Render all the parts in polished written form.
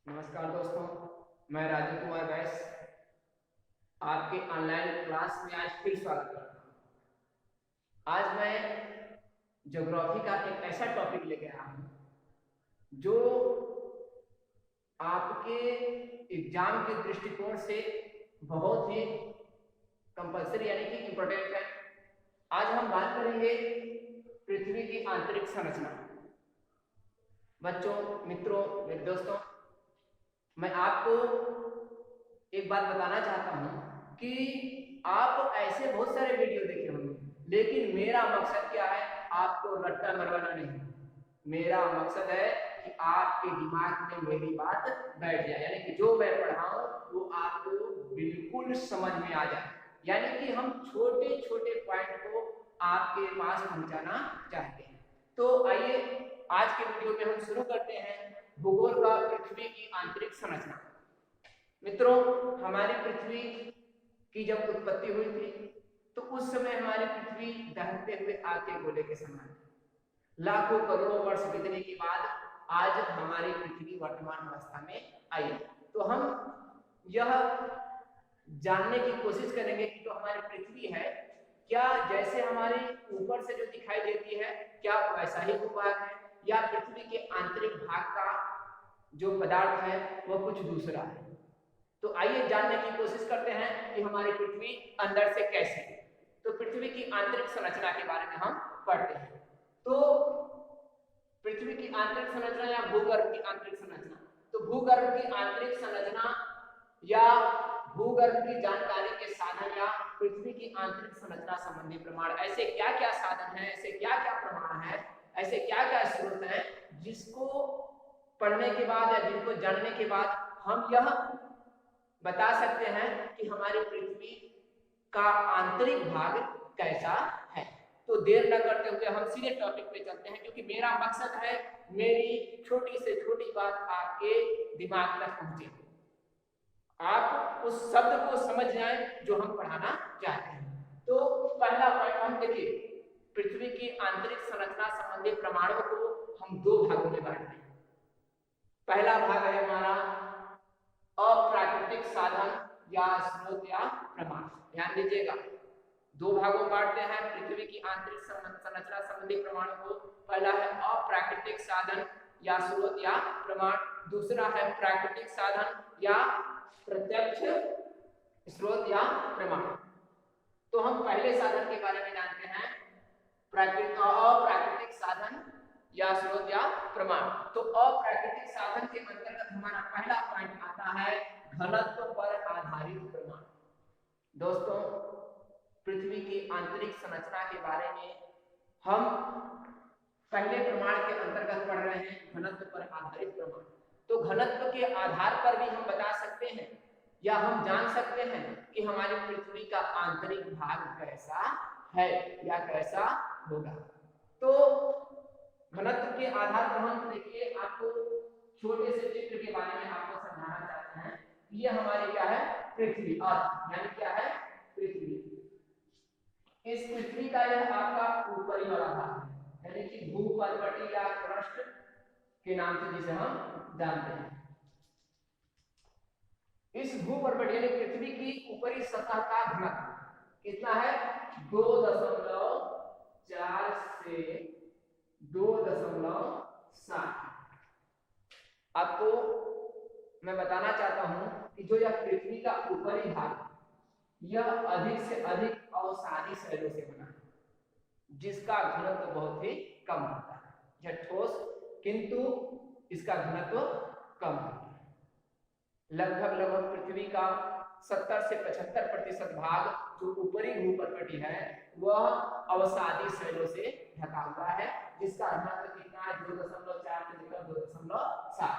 नमस्कार दोस्तों, मैं राजू कुमार बैस आपके ऑनलाइन क्लास में आज फिर स्वागत करता हूँ। आज मैं ज्योग्राफी का एक ऐसा टॉपिक लेके आया हूँ जो आपके एग्जाम के दृष्टिकोण से बहुत ही कंपल्सरी यानी कि इम्पोर्टेंट है। आज हम बात करेंगे पृथ्वी की आंतरिक संरचना। बच्चों, मित्रों, मेरे दोस्तों, मैं आपको एक बात बताना चाहता हूं कि आप ऐसे बहुत सारे वीडियो देखे होंगे, लेकिन मेरा मकसद क्या है? आपको रट्टा मरवाना नहीं। मेरा मकसद है कि आपके दिमाग में मेरी बात बैठ जाए, यानी कि जो मैं पढ़ाऊं वो आपको बिल्कुल समझ में आ जाए। यानी कि हम छोटे छोटे पॉइंट को आपके पास पहुंचाना चाहते हैं। तो आइए आज के वीडियो में हम शुरू करते हैं भूगोल का पृथ्वी की आंतरिक संरचना। मित्रों, हमारी पृथ्वी की जब उत्पत्ति हुई थी तो उस समय हमारी पृथ्वी दहकते हुए आग के गोले के समान थी। लाखों करोड़ों वर्ष बीतने के बाद आज हमारी पृथ्वी वर्तमान अवस्था में आई। तो हम यह जानने की कोशिश करेंगे कि जो हमारी पृथ्वी है, क्या जैसे हमारे ऊपर से जो दिखाई देती है क्या वैसा ही भूभाग है, या पृथ्वी के आंतरिक भाग का जो पदार्थ है वह कुछ दूसरा है। तो आइए जानने की कोशिश करते हैं कि हमारी पृथ्वी अंदर से कैसी है। तो पृथ्वी की आंतरिक संरचना के बारे में हम पढ़ते हैं। तो पृथ्वी की आंतरिक संरचना या भूगर्भ की आंतरिक संरचना। तो भूगर्भ की आंतरिक संरचना या भूगर्भ की जानकारी के साधन या पृथ्वी की आंतरिक संरचना संबंधी प्रमाण, ऐसे क्या क्या साधन है, ऐसे क्या क्या प्रमाण है, ऐसे क्या क्या स्रोत है जिसको पढ़ने के बाद या जिनको जानने के बाद हम यह बता सकते हैं कि हमारी पृथ्वी का आंतरिक भाग कैसा है। तो देर न करते हुए हम सीधे टॉपिक पे चलते हैं, क्योंकि मेरा मकसद है मेरी छोटी से छोटी बात आपके दिमाग तक पहुंचे, आप उस शब्द को समझ जाएं जो हम पढ़ाना चाहते हैं। तो पहला पॉइंट हम देखिए, पृथ्वी की आंतरिक संरचना संबंधी प्रमाणों को हम दो भागों में बांटते हैं। पहला भाग है हमारा अप्राकृतिक साधन या स्रोत या प्रमाण। ध्यान दीजिएगा, दो भागों में बांटते हैं पृथ्वी की आंतरिक संरचना संबंधी प्रमाणों को। पहला है अप्राकृतिक साधन या स्रोत या प्रमाण, दूसरा है प्राकृतिक साधन या प्रत्यक्ष स्रोत या प्रमाण। तो हम पहले साधन के बारे में जानते हैं, अप्राकृतिक साधन या स्रोत या प्रमाण। तो अप्राकृतिक साधन के अंतर्गत हमारा पहला पॉइंट आता है घनत्व पर आधारित प्रमाण। दोस्तों, पृथ्वी की आंतरिक संरचना के बारे में हम पहले प्रमाण के अंतर्गत पढ़ रहे हैं, घनत्व पर आधारित प्रमाण। तो घनत्व के आधार पर भी हम बता सकते हैं या हम जान सकते हैं कि हमारी पृथ्वी का आंतरिक भाग कैसा है या कैसा होगा। तो घनत्व के आधार पर हम देखिए, आपको छोटे से चित्र के बारे में आपको समझाना चाहते हैं। ये हमारी क्या है? पृथ्वी, अर्थ, यानी क्या है? पृथ्वी। इस पृथ्वी का यह आपका ऊपरी वाला भाग है, यानी कि भूपर्वतीय या क्रस्ट के नाम से जिसे हम जानते हैं। इस भूपर्वत यानी पृथ्वी की ऊपरी सतह का घनत्व कितना है? 2.4 से 2.7। आपको मैं बताना चाहता हूं कि जो यह पृथ्वी का ऊपरी भाग, यह अधिक से अधिक अवसादी शैलों से बना है, जिसका घनत्व बहुत ही कम होता है। यह ठोस किंतु इसका घनत्व कम होता है। लगभग पृथ्वी का 70 से 75% भाग जो ऊपरी भूपर्वती है वह अवसादी शैलों से ढका हुआ है, जिसका घनत्व कितना है? 2.4 से लेकर 2.7।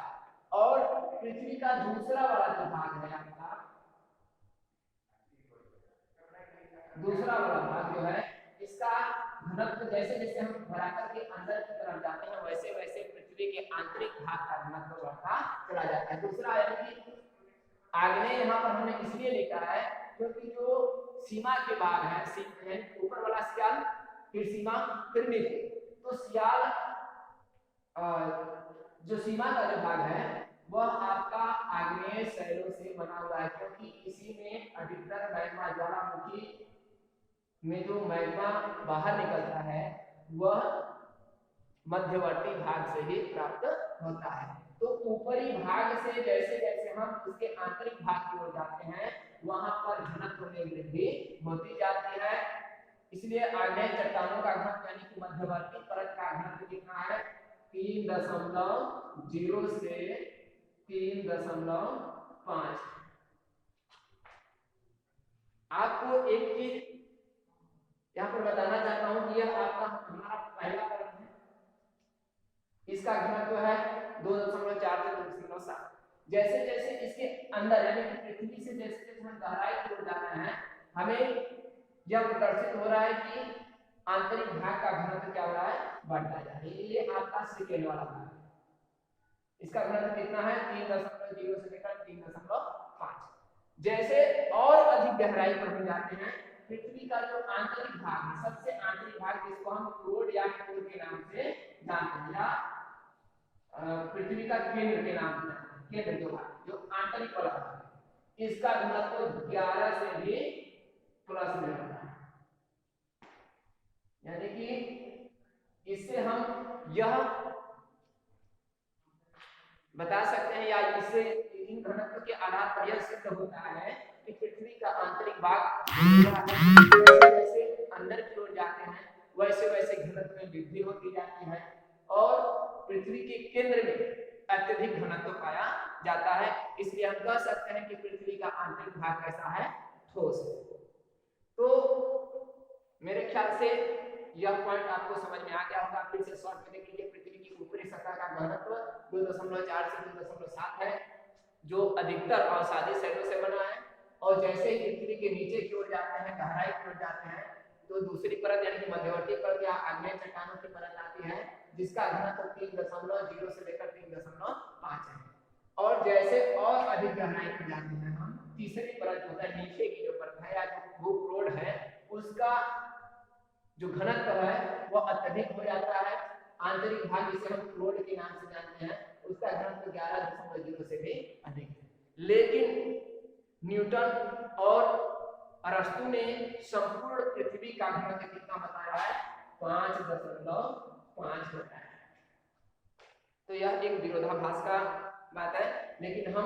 और पृथ्वी का दूसरा वाला जो भाग है आपका, दूसरा वाला भाग जो है, इसका घनत्व जैसे जैसे हम धरातल के अंदर की तरफ जाते हैं वैसे वैसे पृथ्वी के आंतरिक भाग का घनत्व बढ़ता चला जाता है। दूसरा यानी कि आग्नेय यहाँ पर हमने इसलिए लिखा है क्योंकि जो सीमा के भाग है, ऊपर वाला सियाल, फिर सीमा, फिर नीचे, तो सियाल जो सीमा का जो भाग है वह आपका आग्नेय शैलों से बना हुआ है, क्योंकि इसी में अधिकतर मैग्मा ज्वालामुखी में जो मैग्मा बाहर निकलता है वह मध्यवर्ती भाग से ही प्राप्त होता है। तो ऊपरी भाग से जैसे जैसे हम उसके आंतरिक भाग की ओर जाते हैं वहां पर घनत्व में वृद्धि होती जाती है। इसलिए आग्नेय चट्टानों का घनत्व यानी कि मध्यवर्ती परत का घनत्व कितना है, 3.0 से 3.5। आपको एक चीज यहाँ पर बताना चाहता हूँ कि यह आपका हमारा पहला परत है, इसका घनत्व है 2.4 से 2.7। जैसे जैसे इसके अंदर यानी कि पृथ्वी से जैसे जैसे हम गहराई की ओर जाते हैं हमें यह प्रदर्शित हो रहा है कि आंतरिक भाग का घनत्व क्या हो रहा है, बढ़ता जा रहा है। ये आपका सेकेंड वाला भाग है, इसका घनत्व कितना है, 3.0 से लेकर 3.5। जैसे और अधिक गहराई पर हम जाते हैं पृथ्वी का जो आंतरिक भाग है, सबसे आंतरिक भाग जिसको हम कोर या कोर के नाम से जानते हैं या पृथ्वी का केंद्र के नाम से जानते हैं, केंद्र जो भाग जो आंतरिक वाला भाग है इसका घनत्व 11 से भी प्लस में होता है। यानी कि इससे हम यह बता सकते हैं या इससे इन घनत्व के आधार पर यह सिद्ध होता है कि पृथ्वी का आंतरिक भाग जैसे जैसे अंदर की ओर जाते हैं वैसे वैसे घनत्व में वृद्धि होती जाती है और पृथ्वी के केंद्र में अत्यधिक घनत्व पाया जाता है। इसलिए हम कह सकते हैं कि पृथ्वी का आंतरिक भाग कैसा है, ठोस है। तो मेरे ख्याल से यह पॉइंट आपको समझ में आ गया होगा। फिर से शॉर्ट में देख लीजिए, पृथ्वी की ऊपरी सतह का घनत्व 2.4 से 2.7 है जो अधिकतर अवसादी शैलों से बना है, और जैसे ही पृथ्वी के नीचे की ओर जाते हैं, गहराई की ओर जाते हैं, तो दूसरी परत यानी कि मध्यवर्ती परत या आग्नेय चट्टानों की परत आती है जिसका घनत्व 3.0 से लेकर 3.5 है। और जैसे और अधिक गहराई में जाते हैं हम, तीसरी परत होता है नीचे की जो परत है या जो भूप्रोड है उसका जो घनत्व है वह अत्यधिक हो जाता है। आंतरिक भाग जिसे हम फ्लोड के नाम से जानते हैं उसका घनत्व 11.0 से भी अधिक है। लेकिन न्यूटन और अरस्तु ने संपूर्ण पृथ्वी का घनत्व कितना बताया है, 5.5 बताया है। तो यह एक विरोधाभास का बात है, लेकिन हम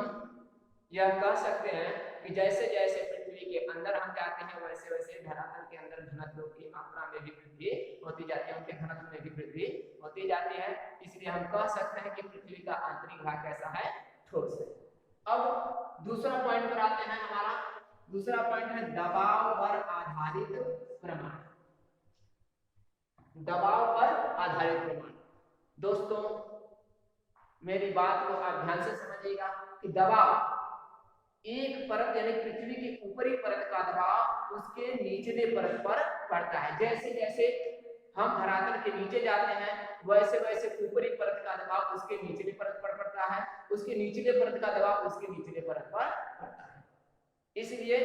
यह कह सकते हैं कि जैसे जैसे पृथ्वी के अंदर हम जाते हैं वैसे वैसे धरातल के अंदर घनत्व की मात्रा में भी वृद्धि होती जाती है, उनके घनत्व में भी वृद्धि होती जाती है। इसलिए हम कह सकते हैं कि पृथ्वी का आंतरिक भाग कैसा है, ठोस है। अब दूसरा पॉइंट पर आते हैं। हमारा दूसरा पॉइंट है दबाव पर आधारित प्रमाण। दबाव पर आधारित प्रमाण। दोस्तों मेरी बात को आप ध्यान से समझिएगा कि दबाव एक परत यानी पृथ्वी की ऊपरी परत का दबाव उसके निचले परत पर पड़ता है। जैसे जैसे हम धरातल के नीचे जाते हैं वैसे वैसे ऊपरी परत का दबाव उसके निचले परत पर पड़ता है, उसके निचले परत का दबाव उसके निचले परत पर पड़ता है। इसलिए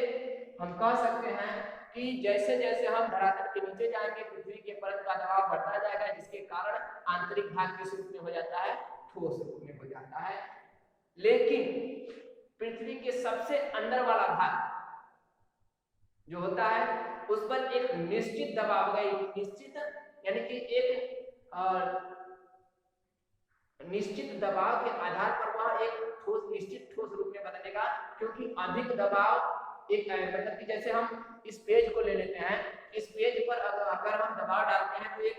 हम कह सकते हैं कि जैसे जैसे हम धरातल के नीचे जाएंगे पृथ्वी के परत का दबाव बढ़ता जाएगा, जिसके कारण आंतरिक भाग किस रूप में हो जाता है, ठोस रूप में हो जाता है। लेकिन पृथ्वी के सबसे अंदर वाला भाग जो होता है उस पर एक निश्चित दबाव का, एक निश्चित यानी कि एक निश्चित दबाव के आधार पर वह एक ठोस निश्चित ठोस रूप में बदलेगा। क्योंकि अधिक दबाव एक मतलब कि जैसे हम इस पेज को ले लेते हैं, इस पेज पर अगर हम दबाव डालते हैं तो एक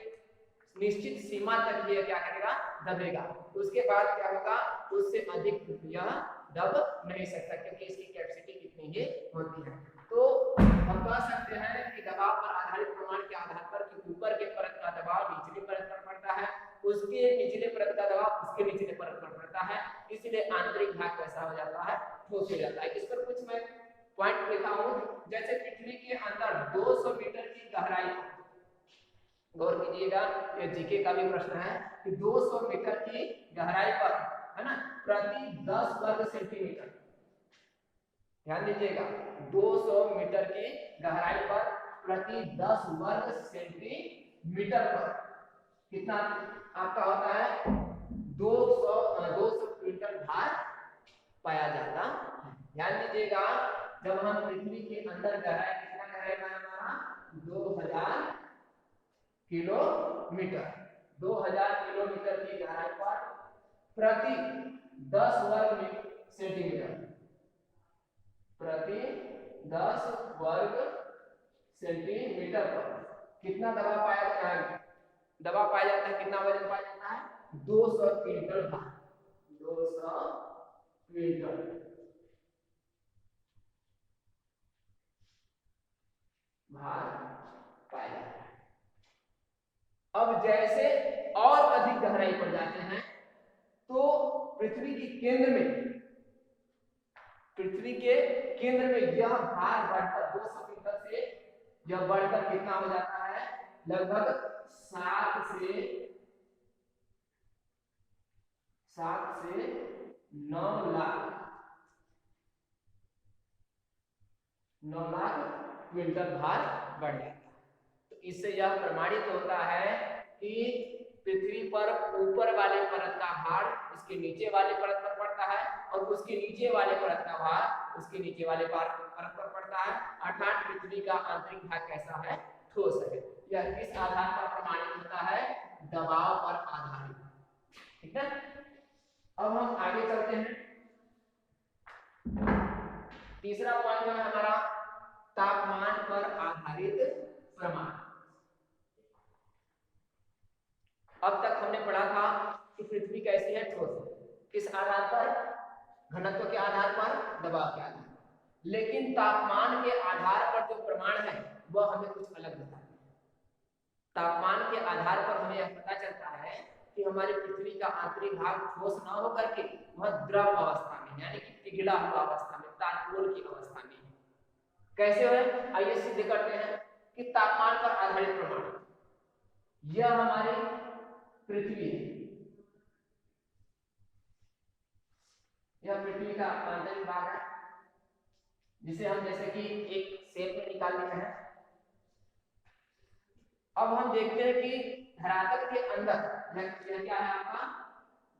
निश्चित सीमा तक ये क्या करेगा, दबेगा। उसके बाद क्या होगा, उससे अधिक यह दब नहीं सकता क्योंकि इसकी कैपेसिटी कितनी ही होती है। तो हम कह सकते हैं कि दबाव पर आधारित प्रमाण के आधार पर कि ऊपर के परत का दबाव निचली परत पर पड़ता है, उसके निचले परत का दबाव उसके निचले परत पर पड़ता है, इसलिए आंतरिक भाग कैसा हो जाता है, ठोस हो जाता है। इस पर कुछ मैं पॉइंट लिखा हूं। जैसे पृथ्वी के अंदर 200 मीटर की गहराई, गौर कीजिएगा ये जीके का भी प्रश्न है कि 200 मीटर की गहराई पर है ना प्रति 10 वर्ग सेंटीमीटर, ध्यान दीजिएगा 200 मीटर की गहराई पर प्रति 10 वर्ग सेंटीमीटर पर कितना आपका होता है, 200 क्विंटल भार पाया जाता है। ध्यान दीजिएगा, जब हम पृथ्वी के अंदर गहराई, कितना गहराई है हमारा 2000 किलोमीटर, 2000 किलोमीटर की गहराई पर प्रति 10 वर्ग सेंटीमीटर, प्रति 10 वर्ग सेंटीमीटर पर कितना दबाव पाया जाता है? दबाव पाया जाता है, कितना वजन पाया जाता है? 200 क्विंटल भार, 200 क्विंटल भार पाया जाता है। अब जैसे और अधिक गहराई पर जाते हैं तो पृथ्वी के केंद्र में, पृथ्वी के केंद्र में यह भार बढ़कर 200 क्विंटल से यह बढ़कर कितना हो जाता है? लगभग 7 से 9 लाख क्विंटल भार बढ़ जाता है। तो इससे यह प्रमाणित होता है कि पृथ्वी पर ऊपर वाले परत का भार उसके नीचे वाले परत पर पड़ता है और उसके नीचे वाले परत का भार उसके नीचे वाले परत पर पड़ता है। अर्थात पृथ्वी का आंतरिक भाग कैसा है? ठोस है। यह किस आधार पर प्रमाणित होता है? दबाव पर आधारित। ठीक है, अब हम आगे चलते हैं। तीसरा पॉइंट है हमारा तापमान पर आधारित प्रमाण। अब तक हमने पढ़ा था कि पृथ्वी कैसी है? ठोस है। किस आधार पर? घनत्व के आधार पर, दबाव के आधार पर। लेकिन तापमान के आधार पर जो प्रमाण है वह हमें कुछ अलग बताता है। तापमान के आधार पर हमें यह पता चलता है कि हमारी पृथ्वी का आंतरिक भाग ठोस न होकर के वह द्रव अवस्था में, यानी कि पिघला हुआ अवस्था में, तारकोल की अवस्था में। कैसे है? आइए सिद्ध करते हैं कि तापमान पर आधारित प्रमाण। यह हमारी पृथ्वी है, यह पृथ्वी का आंतरिक भाग है, जिसे हम जैसे कि एक शेप में निकाल लेते हैं। अब हम देखते हैं कि धरातल के अंदर यह क्या है आपका?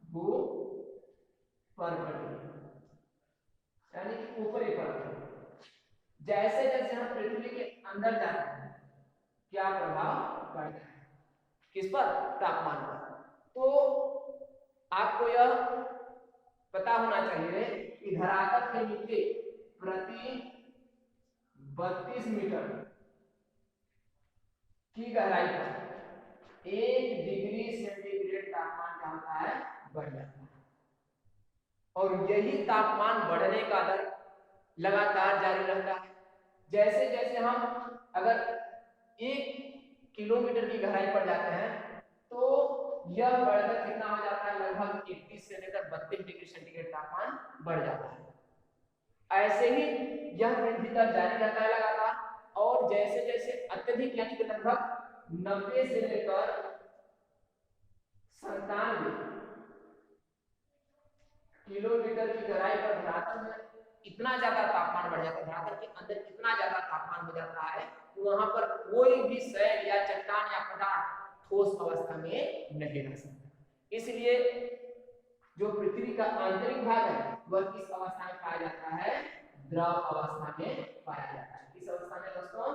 भूपर्वतीय, यानी कि ऊपरी परत। जैसे जैसे हम पृथ्वी के अंदर जाते हैं क्या प्रभाव पड़ता है? किस पर? तापमान पर। तो आपको यह पता होना चाहिए कि धरातल के नीचे प्रति 32 मीटर की गहराई पर 1 डिग्री सेंटीग्रेड तापमान क्या होता है? बढ़ जाता है। और यही तापमान बढ़ने का दर लगातार जारी रहता है। जैसे जैसे हम अगर 1 किलोमीटर की गहराई पर जाते हैं तो यह बढ़कर कितना हो जाता है? लगभग 31 से लेकर 32 डिग्री सेंटीग्रेड तापमान बढ़ जाता है। ऐसे ही यह वृद्धि दर जारी रहता है लगातार। और जैसे जैसे अत्यधिक, यानी कि लगभग 90 से लेकर 97 किलोमीटर की गहराई पर धरातल में इतना ज्यादा तापमान बढ़ जाता है, धरातल के अंदर इतना ज्यादा तापमान हो जाता है कि वहां पर कोई भी शैल या चट्टान या पदार्थ ठोस अवस्था में नहीं रह सकता। इसलिए जो पृथ्वी का आंतरिक भाग है वह किस अवस्था में पाया जाता है? द्रव अवस्था में पाया जाता है। किस अवस्था में दोस्तों?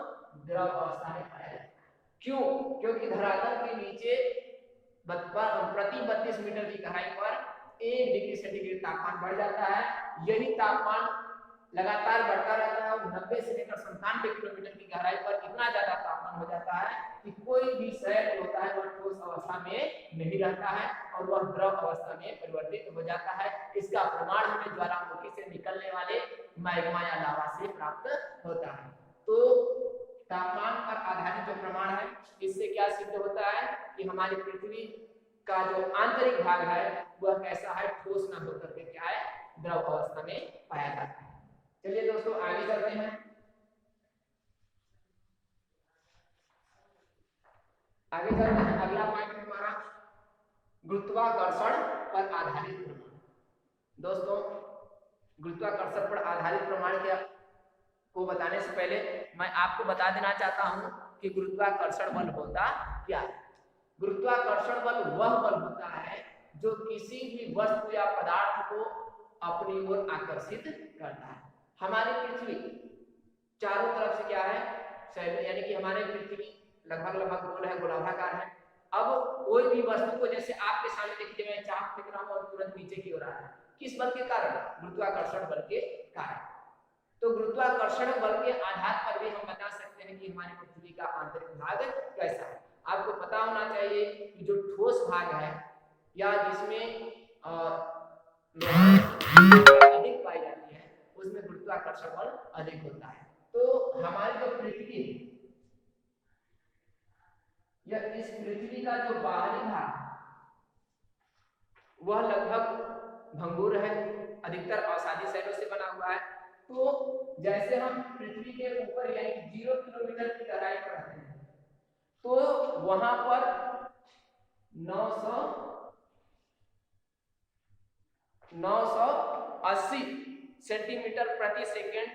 द्रव अवस्था में पाया जाता है। क्यों? क्योंकि धरातल के नीचे प्रति 32 मीटर की गहराई पर 1 डिग्री सेंटीग्रेड तापमान बढ़ जाता है। यही तापमान लगातार बढ़ता रहता है और 90 से लेकर 97 किलोमीटर की गहराई पर इतना ज्यादा तापमान हो जाता है कि कोई भी शैल होता है वह ठोस अवस्था में नहीं रहता है और वह द्रव अवस्था में परिवर्तित हो जाता है। इसका प्रमाण हमें ज्वालामुखी से निकलने वाले मैग्मा या लावा से प्राप्त होता है। तो तापमान पर आधारित जो प्रमाण है, इससे क्या सिद्ध होता है कि हमारी पृथ्वी का जो आंतरिक भाग है वह कैसा है? ठोस न होकर के क्या है? द्रव अवस्था में पाया जाता है। चलिए दोस्तों आगे चलते हैं। आगे चलते हैं, अगला पॉइंट है हमारा गुरुत्वाकर्षण पर आधारित प्रमाण। दोस्तों गुरुत्वाकर्षण पर आधारित प्रमाण क्या को बताने से पहले मैं आपको बता देना चाहता हूं कि गुरुत्वाकर्षण बल होता क्या है। गुरुत्वाकर्षण बल वह बल होता है जो किसी भी वस्तु या पदार्थ को अपनी ओर आकर्षित करता है। हमारी पृथ्वी चारों तरफ से क्या है, यानी कि हमारे पृथ्वी लगभग गोल है, गोलार्धाकार है। अब कोई भी वस्तु को, जैसे आपके सामने देखिए मैं चाक फेंक रहा हूं और तुरंत नीचे की ओर आ रहा है, किस बल के कारण? गुरुत्वाकर्षण बल के कारण। तो गुरुत्वाकर्षण बल के आधार पर भी हम बता सकते हैं कि हमारी पृथ्वी का आंतरिक भाग कैसा है। आपको पता होना चाहिए कि जो ठोस भाग है या जिसमें अधिक पाई जाती है उसमें गुरुत्वाकर्षण बल अधिक होता है। तो हमारी जो पृथ्वी या इस पृथ्वी का जो बाहरी भाग वह लगभग भंगुर है, अधिकतर अवसादी शैलों से बना हुआ है। तो जैसे हम पृथ्वी के ऊपर यानी 0 किलोमीटर की गहराई पर रहते हैं तो वहां पर 980 सेंटीमीटर प्रति सेकंड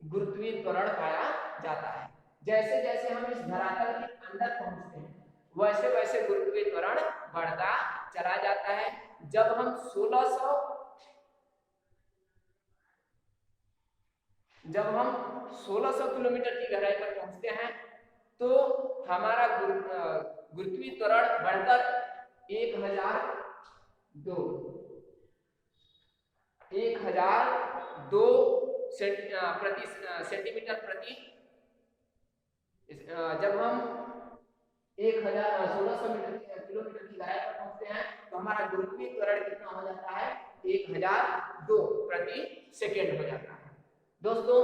गुरुत्वीय त्वरण पाया जाता है। जैसे जैसे हम इस धरातल के अंदर पहुंचते हैं वैसे वैसे गुरुत्वीय त्वरण बढ़ता चला जाता है। जब हम 1600 किलोमीटर की गहराई पर पहुंचते हैं तो हमारा गुरुत्वीय त्वरण बढ़कर 1002 सेंटीमीटर प्रति, जब हम 1600 किलोमीटर की गहराई पर पहुंचते हैं तो हमारा गुरुत्वीय त्वरण कितना हो जाता है? 1002 प्रति सेकेंड हो जाता है दोस्तों।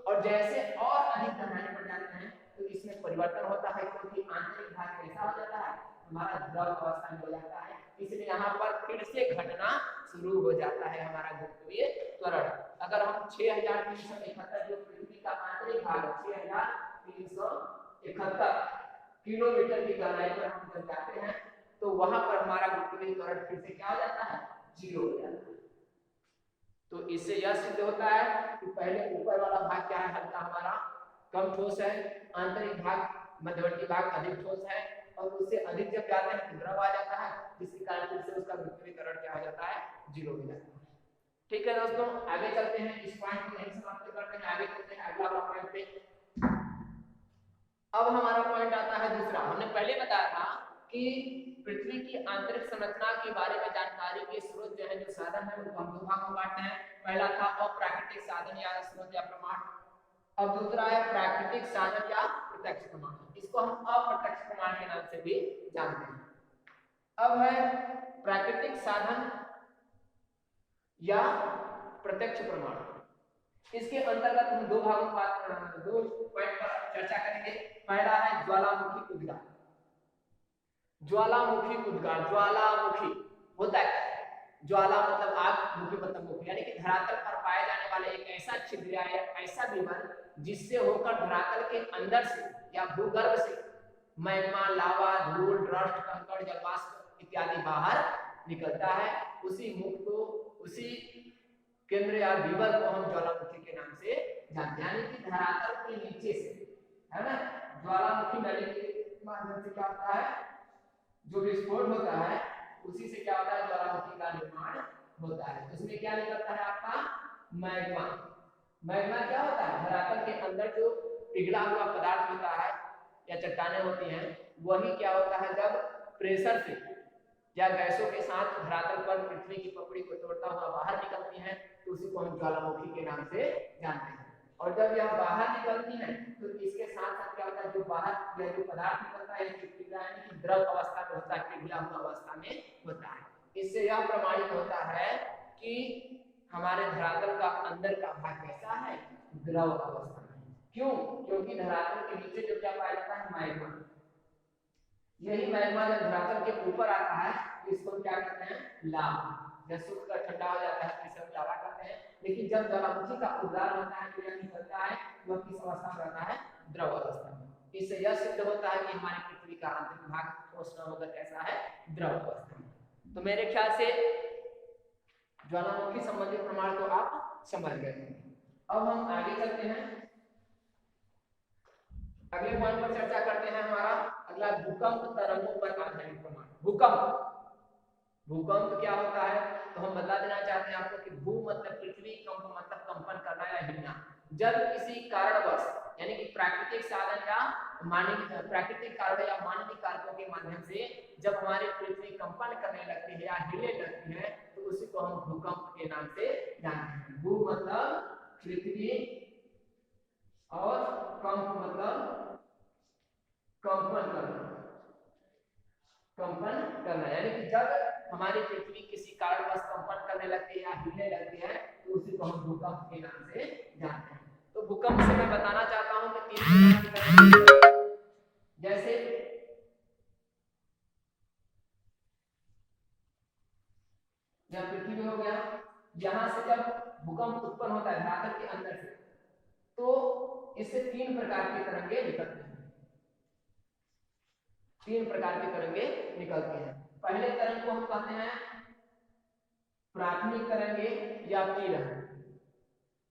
और जैसे और अधिक गहराई पर जाते हैं तो इसमें परिवर्तन होता है, क्योंकि आंतरिक भाग कैसा हो जाता है? हमारा द्रव अवस्था में हो जाता है। इसलिए यहाँ पर फिर से घटना शुरू हो जाता है हमारा गुरुत्वीय त्वरण। अगर हम 6371 जो पृथ्वी का आंतरिक भाग 6371 किलोमीटर की गहराई पर हम जब जाते हैं तो वहां पर हमारा गुरुत्वीय त्वरण फिर से क्या हो जाता है? 0 हो जाता है। तो इससे यह सिद्ध होता है कि पहले ऊपर वाला भाग क्या है? हल्का हमारा कम ठोस है, आंतरिक भाग मध्यवर्ती भाग अधिक ठोस है, और उससे अधिक जब जाते हैं तो द्रव आ जाता है, जिसके कारण फिर से उसका गुरुत्वीय त्वरण क्या हो जाता है? 0 हो जाता है। ठीक है दोस्तों, आगे चलते हैं, इस पॉइंट को यहीं समाप्त करते हैं, आगे चलते हैं अगला पॉइंट पे। अब हमारा पॉइंट आता है दूसरा। हमने पहले बताया था कि पृथ्वी की आंतरिक संरचना के बारे में जानकारी के स्रोत जो है, जो साधन है, उनको हम दो भागों में बांटते हैं। पहला था अप्राकृतिक साधन या स्रोत या प्रमाण, अब दूसरा है प्राकृतिक साधन या प्रत्यक्ष प्रमाण। इसको हम अप्रत्यक्ष प्रमाण के नाम से भी जानते हैं। अब है प्राकृतिक साधन या प्रत्यक्ष प्रमाण। इसके अंतर्गत हम दो भागों पर दो पॉइंट पर चर्चा करेंगे। पहला है ज्वालामुखी उद्गार। ज्वालामुखी उद्गार, ज्वालामुखी होता है, ज्वाला मतलब आग, मुखी मतलब मुख, यानी कि धरातल पर पाए जाने वाले एक ऐसा छिद्र या ऐसा विमान जिससे होकर धरातल के अंदर से या भूगर्भ से मैग्मा, लावा, धूल, डस्ट, कंकड़, जलवाष्प इत्यादि बाहर निकलता है। उसी मुख को, उसी केंद्र या विवर को हम ज्वालामुखी के नाम से जानते हैं। यानी कि धरातल के नीचे से, है ना, ज्वालामुखी नली के माध्यम से क्या होता है? जो विस्फोट होता है उसी से क्या होता है? ज्वालामुखी का निर्माण होता है। उसमें क्या निकलता है? आपका मैग्मा। मैग्मा क्या होता है? धरातल के अंदर जो पिघला हुआ पदार्थ होता है या चट्टानें होती हैं, वही क्या होता है? जब प्रेशर से या गैसों के साथ धरातल पर पृथ्वी की पपड़ी को तोड़ता हुआ बाहर निकलती हैं तो उसी को हम ज्वालामुखी के नाम से जानते हैं। और जब यह बाहर निकलती है तो इसके साथ साथ क्या होता है? जो बाहर या जो पदार्थ निकलता है यानी कि द्रव अवस्था में होता है, पिघला हुआ अवस्था में होता है। इससे यह प्रमाणित होता है कि हमारे धरातल का अंदर का भाग कैसा है? द्रव अवस्था में। क्यों? क्योंकि धरातल के नीचे जो क्या पाया जाता है? मैग्मा। यही मैग्मा जब धरातल के ऊपर आता है तो इसको क्या कहते हैं? लावा। जब सूखकर ठंडा हो जाता है तो इसे हम लावा कहते हैं। लेकिन जब ज्वालामुखी का उद्गार होता है तो यह निकलता है, वह किस अवस्था में रहता है? द्रव अवस्था में। इससे यह सिद्ध होता है कि हमारी पृथ्वी का आंतरिक भाग ठोस न होकर कैसा है? द्रव अवस्था में। तो मेरे ख्याल से ज्वालामुखी संबंधी प्रमाण को आप समझ गए। अब हम आगे चलते हैं, अगले पॉइंट पर चर्चा करते हैं। हमारा अगला भूकंप तरंगों पर आधारित प्रमाण। भूकंप क्या होता है? तो हम बता देना बताना चाहते हैं आपको कि भू मतलब पृथ्वी, कंप मतलब कंपन करना या हिलना। जब किसी कारणवश यानी कि प्राकृतिक साधन या प्राकृतिक कारण या मानवीय कारकों के माध्यम से जब हमारी पृथ्वी कंपन करने लगती है या हिलने लगती है तो उसी को हम भूकंप के नाम से जानते हैं। भू मतलब पृथ्वी और कंप मतलब कंपन करना, कंपन करना यानी कि जब हमारी पृथ्वी किसी कारणवश कंपन करने लगती है या हिलने लगती है तो उसी को हम भूकंप के नाम से जानते हैं। तो भूकंप से मैं बताना चाहता हूं कि 3 प्रकार के, जैसे यह पृथ्वी हो गया, यहां से जब भूकंप उत्पन्न होता है धरातल के अंदर से तो इससे 3 प्रकार की तरंगे निकलती हैं। 3 प्रकार की तरंगे निकलती हैं। पहले तरंग को हम कहते हैं प्राथमिक तरंगे या पी लहर।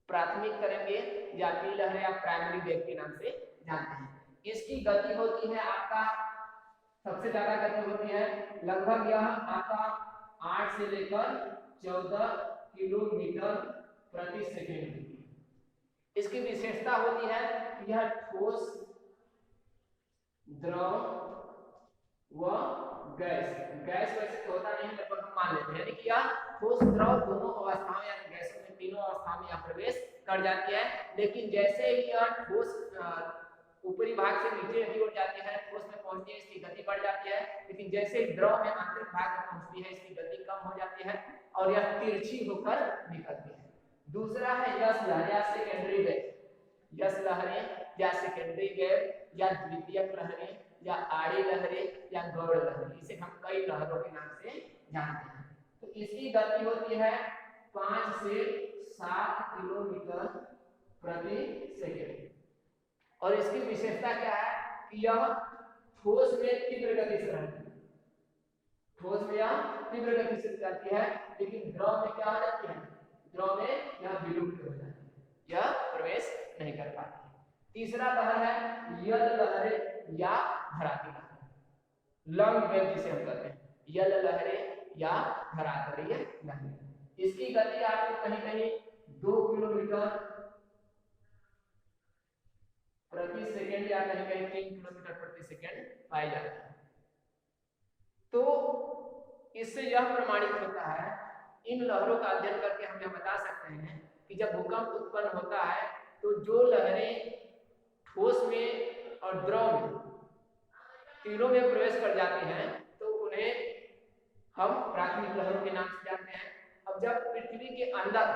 प्राथमिक तरंगे या पी लहर या प्राइमरी वेव के नाम से जानते हैं। इसकी गति होती है आपका, सबसे ज्यादा गति होती है लगभग यह आपका 8 से लेकर 14 किलोमीटर प्रति सेकंड। इसकी विशेषता होती है कि यह ठोस, द्रव व गैस, गैस वैसे तो होता नहीं लगभग हम मान लेते हैं, यानी कि यह ठोस द्रव दोनों अवस्थाओं या गैसों में तीनों अवस्थाओं में यह प्रवेश कर जाती है। लेकिन जैसे ही यह ठोस ऊपरी भाग से नीचे की ओर जाती है, ठोस में पहुंचती है, इसकी गति बढ़ जाती है। लेकिन जैसे ही द्रव में आंतरिक भाग में पहुंचती है, इसकी गति कम हो जाती है और यह तिरछी होकर निकलती है। दूसरा है यश लहर या सेकेंडरी वेव। यश लहरें या सेकेंडरी वेव या द्वितीयक लहरें या आड़ी लहरें या गौड़ लहरें, इसे हम कई लहरों के नाम से जानते हैं। तो इसकी गति होती है 5 से 7 किलोमीटर प्रति सेकंड। और इसकी विशेषता क्या है कि यह ठोस में तीव्र गति से रहती है, ठोस में यह तीव्र गति से चलती है, लेकिन द्रव में क्या हो जाती है, द्रव में यह विलुप्त हो जाती है, यह प्रवेश नहीं कर पाती। तीसरा लहर है यल लहरें या धराती लहरें, लंग वेव जिसे हम कहते हैं, यल लहरें या धरातलीय लहरें। इसकी गति आपको कहीं कहीं 2 किलोमीटर प्रति सेकंड या कहीं कहीं 3 किलोमीटर प्रति सेकंड पाई जाती है। तो इससे यह प्रमाणित होता है, इन लहरों का अध्ययन करके हम यह बता सकते हैं कि जब भूकंप उत्पन्न होता है तो जो लहरें ठोस में और द्रव में तीनों में प्रवेश कर जाती हैं तो उन्हें हम प्राथमिक लहरों के नाम से जानते हैं। अब जब पृथ्वी के अंदर,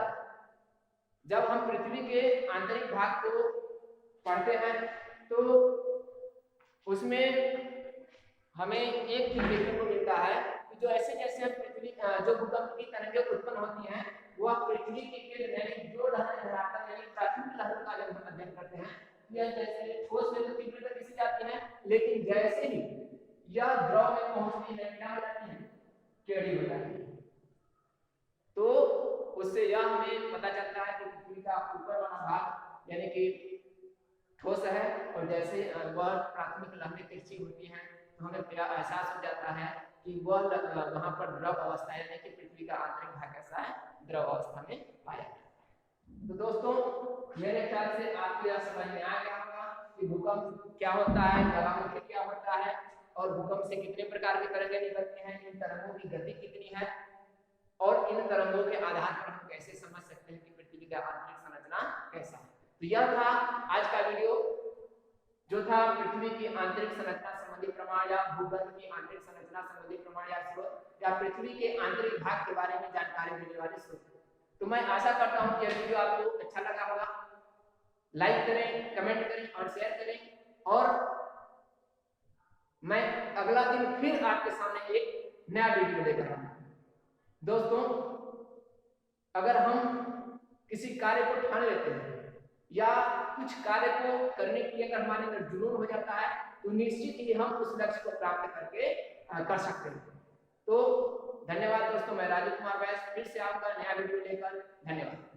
जब हम पृथ्वी के आंतरिक भाग को पढ़ते हैं तो उसमें हमें एक चीज देखने को मिलता है कि जो ऐसे जैसे पृथ्वी जो भूकंप की तरंगें उत्पन्न होती हैं वह पृथ्वी के केंद्र यानी जो लहरें धरातल यानी प्राथमिक लहरों का जब हम अध्ययन करते हैं, यह जैसे ठोस में तो तीव्र गति से जाती है, लेकिन जैसे ही यह द्रव में पहुंचती है क्या हो जाती है, टेढ़ी हो जाती है। तो उससे यह हमें पता चलता है कि पृथ्वी का ऊपर वाला भाग यानी कि ठोस है और जैसे वह प्राथमिक लहरें तिरछी होती हैं तो हमें एहसास हो जाता है कि वह वहां पर द्रव अवस्था यानी कि पृथ्वी का आंतरिक भाग कैसा है, द्रव अवस्था में पाया जाता है। तो दोस्तों मेरे ख्याल से आपको यह समझ में आ गया होगा कि भूकंप क्या होता है, ज्वालामुखी क्या होता है और भूकंप से कितने प्रकार की तरंगें निकलती हैं, इन तरंगों की गति कितनी है और इन तरंगों के आधार पर हम कैसे समझ सकते हैं कि पृथ्वी का आंतरिक संरचना कैसा है। तो यह था आज का वीडियो जो था पृथ्वी की आंतरिक संरचना संबंधी प्रमाण या भूगर्भ की आंतरिक संरचना संबंधी प्रमाण या स्रोत या पृथ्वी के आंतरिक भाग के बारे में जानकारी देने वाले स्रोत। तो मैं आशा करता हूं कि यह वीडियो आपको अच्छा लगा होगा। लाइक करें, कमेंट करें और शेयर करें और मैं अगला दिन फिर आपके सामने एक नया वीडियो लेकर आऊंगा। दोस्तों अगर हम किसी कार्य को ठान लेते हैं या कुछ कार्य को करने के लिए अगर हमारे अंदर जुनून हो जाता है तो निश्चित ही हम उस लक्ष्य को प्राप्त करके कर सकते हैं। तो धन्यवाद दोस्तों, मैं राजू कुमार वैश्य फिर से आपका नया वीडियो लेकर धन्यवाद।